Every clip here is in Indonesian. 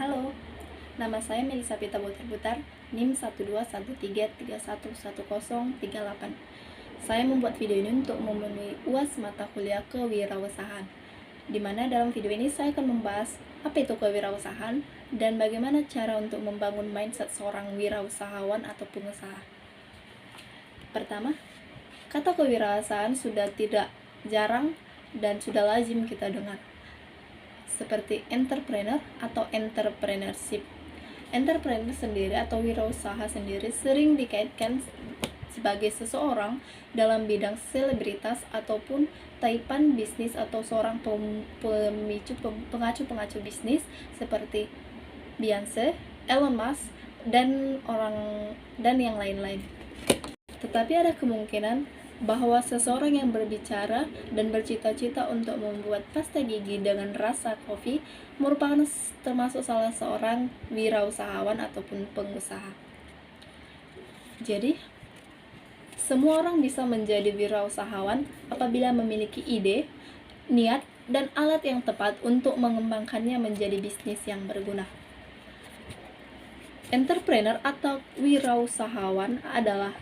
Halo, nama saya Melisa Pita Butar-Butar, NIM 12133111038. Saya membuat video ini untuk memenuhi UAS mata kuliah kewirausahaan, di mana dalam video ini saya akan membahas apa itu kewirausahaan dan bagaimana cara untuk membangun mindset seorang wirausahawan atau pengusaha. Pertama, kata kewirausahaan sudah tidak jarang dan sudah lazim kita dengar, seperti entrepreneur atau entrepreneurship. Entrepreneur sendiri atau wirausaha sendiri sering dikaitkan sebagai seseorang dalam bidang selebritas ataupun taipan bisnis atau seorang pengacu bisnis seperti Beyonce, Elon Musk, dan yang lain-lain. Tetapi ada kemungkinan bahwa seseorang yang berbicara dan bercita-cita untuk membuat pasta gigi dengan rasa kopi merupakan termasuk salah seorang wirausahawan ataupun pengusaha. Jadi, semua orang bisa menjadi wirausahawan apabila memiliki ide, niat, dan alat yang tepat untuk mengembangkannya menjadi bisnis yang berguna. Entrepreneur atau wirausahawan adalah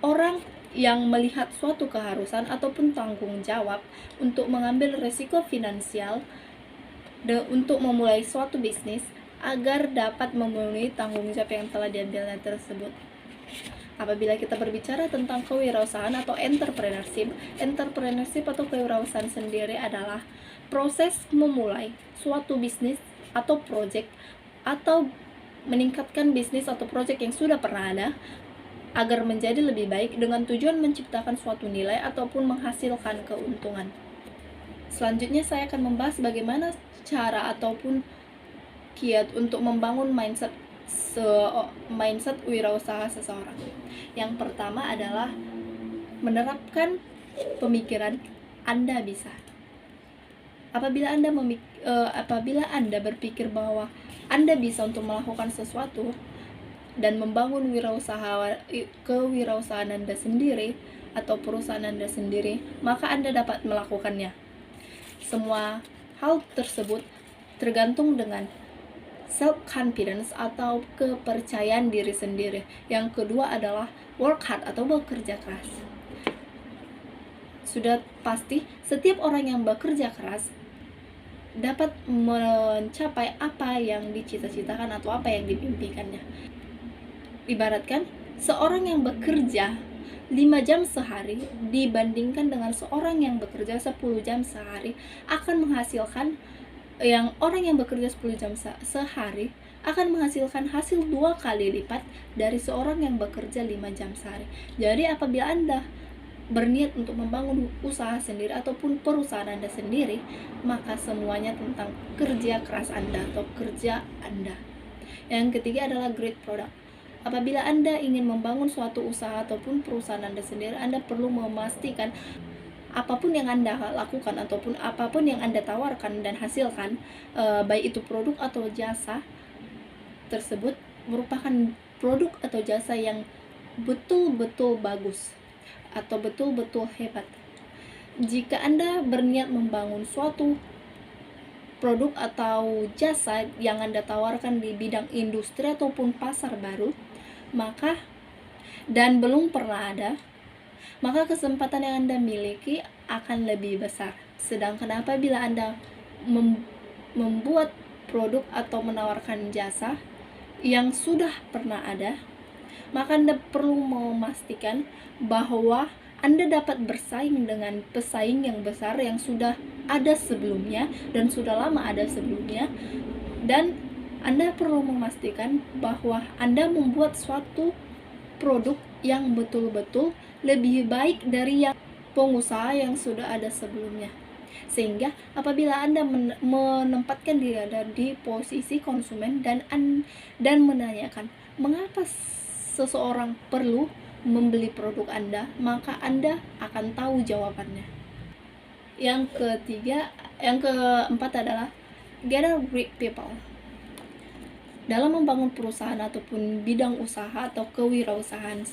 orang yang melihat suatu keharusan ataupun tanggung jawab untuk mengambil risiko finansial untuk memulai suatu bisnis agar dapat memenuhi tanggung jawab yang telah diambilnya tersebut. Apabila kita berbicara tentang kewirausahaan atau entrepreneurship atau kewirausahaan sendiri adalah proses memulai suatu bisnis atau project atau meningkatkan bisnis atau project yang sudah pernah ada agar menjadi lebih baik dengan tujuan menciptakan suatu nilai ataupun menghasilkan keuntungan. Selanjutnya saya akan membahas bagaimana cara ataupun kiat untuk membangun mindset wirausaha seseorang. Yang pertama adalah menerapkan pemikiran Anda bisa. Apabila Anda berpikir bahwa Anda bisa untuk melakukan sesuatu dan membangun kewirausahaan Anda sendiri atau perusahaan Anda sendiri, maka Anda dapat melakukannya. Semua hal tersebut tergantung dengan self-confidence atau kepercayaan diri sendiri. Yang kedua adalah work hard atau bekerja keras. Sudah pasti setiap orang yang bekerja keras dapat mencapai apa yang dicita-citakan atau apa yang dimimpikannya. Ibaratkan, seorang yang bekerja 5 jam sehari dibandingkan dengan seorang yang bekerja 10 jam sehari akan menghasilkan orang yang bekerja 10 jam sehari akan menghasilkan hasil 2 kali lipat dari seorang yang bekerja 5 jam sehari. Jadi apabila Anda berniat untuk membangun usaha sendiri ataupun perusahaan Anda sendiri, maka semuanya tentang kerja keras Anda atau kerja Anda. Yang ketiga adalah great product. Apabila Anda ingin membangun suatu usaha ataupun perusahaan Anda sendiri, Anda perlu memastikan apapun yang Anda lakukan ataupun apapun yang Anda tawarkan dan hasilkan, baik itu produk atau jasa tersebut merupakan produk atau jasa yang betul-betul bagus atau betul-betul hebat. Jika Anda berniat membangun suatu produk atau jasa yang Anda tawarkan di bidang industri ataupun pasar baru, dan belum pernah ada, maka kesempatan yang Anda miliki akan lebih besar. Sedangkan apabila Anda membuat produk atau menawarkan jasa yang sudah pernah ada, maka Anda perlu memastikan bahwa Anda dapat bersaing dengan pesaing yang besar yang sudah ada sebelumnya dan sudah lama ada sebelumnya, dan Anda perlu memastikan bahwa Anda membuat suatu produk yang betul-betul lebih baik dari yang pengusaha yang sudah ada sebelumnya. Sehingga apabila Anda menempatkan diri Anda di posisi konsumen dan menanyakan mengapa seseorang perlu membeli produk Anda, maka Anda akan tahu jawabannya. Yang keempat adalah gather great people. Dalam membangun perusahaan ataupun bidang usaha atau kewirausahaan,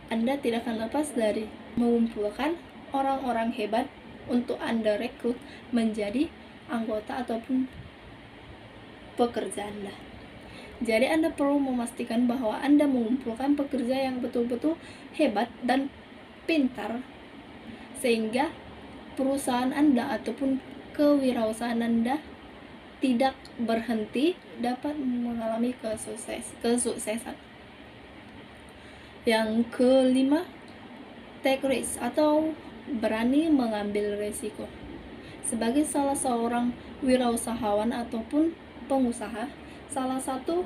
Anda tidak akan lepas dari mengumpulkan orang-orang hebat untuk Anda rekrut menjadi anggota ataupun pekerja Anda. Jadi Anda perlu memastikan bahwa Anda mengumpulkan pekerja yang betul-betul hebat dan pintar, sehingga perusahaan Anda ataupun kewirausahaan Anda tidak berhenti, dapat mengalami kesuksesan. Yang kelima, take risk atau berani mengambil resiko. Sebagai salah seorang wirausahawan ataupun pengusaha, salah satu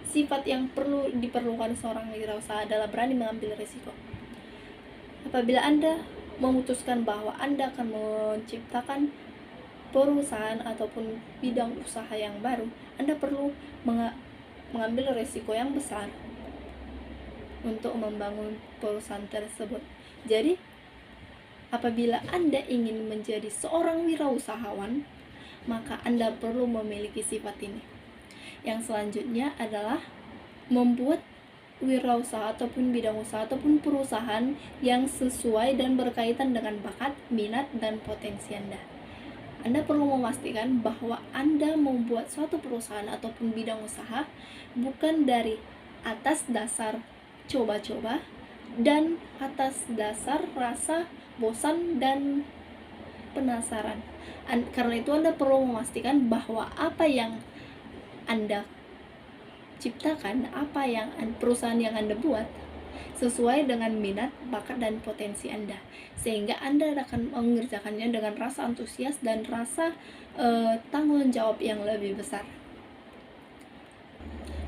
sifat yang diperlukan seorang wirausaha adalah berani mengambil resiko. Apabila Anda memutuskan bahwa Anda akan menciptakan perusahaan ataupun bidang usaha yang baru, Anda perlu mengambil resiko yang besar untuk membangun perusahaan tersebut. Jadi, apabila Anda ingin menjadi seorang wirausahawan, maka Anda perlu memiliki sifat ini. Yang selanjutnya adalah membuat wirausaha ataupun bidang usaha ataupun perusahaan yang sesuai dan berkaitan dengan bakat, minat, dan potensi Anda. Anda perlu memastikan bahwa Anda membuat suatu perusahaan ataupun bidang usaha bukan dari atas dasar coba-coba dan atas dasar rasa bosan dan penasaran. Karena itu Anda perlu memastikan bahwa apa yang Anda ciptakan, apa yang perusahaan yang Anda buat sesuai dengan minat, bakat, dan potensi Anda, sehingga Anda akan mengerjakannya dengan rasa antusias dan rasa tanggung jawab yang lebih besar.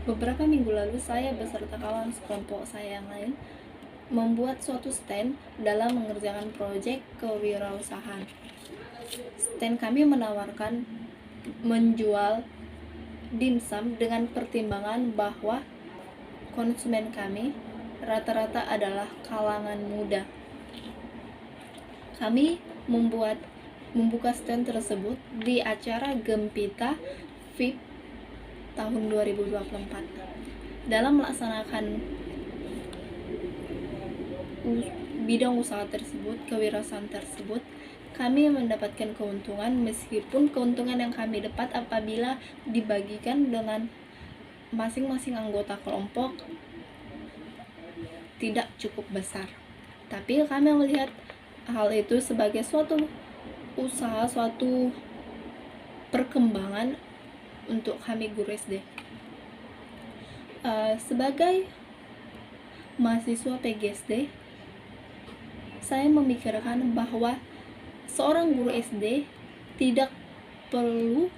Beberapa minggu lalu saya beserta kawan sekelompok saya yang lain membuat suatu stand dalam mengerjakan proyek kewirausahaan. Stand kami menawarkan menjual dimsum dengan pertimbangan bahwa konsumen kami rata-rata adalah kalangan muda. Kami membuka stand tersebut di acara Gempita VIP tahun 2024. Dalam melaksanakan bidang usaha tersebut, kewirausahaan tersebut, kami mendapatkan keuntungan, meskipun keuntungan yang kami dapat apabila dibagikan dengan masing-masing anggota kelompok tidak cukup besar. Tapi kami melihat hal itu sebagai suatu usaha, suatu perkembangan untuk kami guru SD. Sebagai mahasiswa PGSD, saya memikirkan bahwa seorang guru SD tidak perlu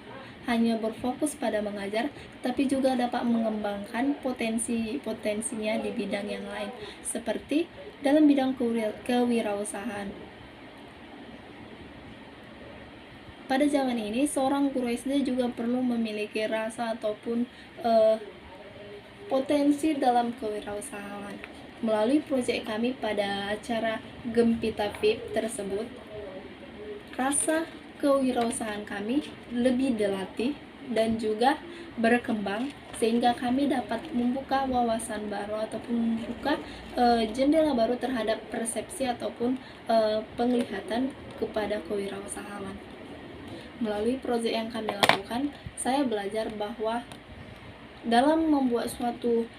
hanya berfokus pada mengajar, tapi juga dapat mengembangkan potensinya di bidang yang lain, seperti dalam bidang kewirausahaan. Pada zaman ini, seorang guru SD juga perlu memiliki rasa ataupun potensi dalam kewirausahaan. Melalui proyek kami pada acara Gempita VIP tersebut, rasa kewirausahaan kami lebih dilatih dan juga berkembang, sehingga kami dapat membuka wawasan baru ataupun membuka jendela baru terhadap persepsi ataupun penglihatan kepada kewirausahaan. Melalui proyek yang kami lakukan, saya belajar bahwa dalam membuat suatu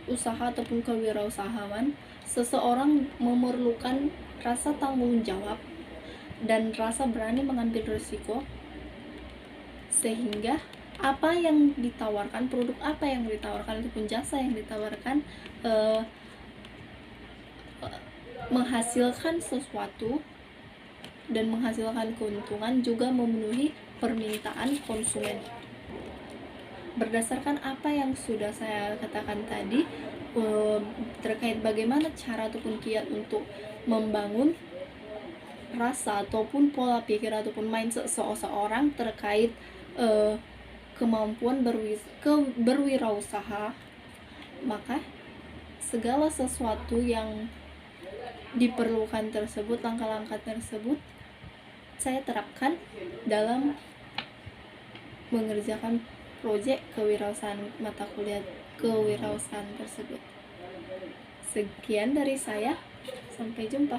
usaha ataupun kewirausahaan, seseorang memerlukan rasa tanggung jawab dan rasa berani mengambil risiko, sehingga apa yang ditawarkan, produk apa yang ditawarkan ataupun jasa yang ditawarkan menghasilkan sesuatu dan menghasilkan keuntungan, juga memenuhi permintaan konsumen. Berdasarkan apa yang sudah saya katakan tadi terkait bagaimana cara ataupun kiat untuk membangun rasa ataupun pola pikir ataupun mindset seseorang terkait kemampuan berwirausaha, maka segala sesuatu yang diperlukan tersebut, langkah-langkah tersebut saya terapkan dalam mengerjakan proyek kewirausahaan, mata kuliah kewirausahaan tersebut. Sekian dari saya, sampai jumpa.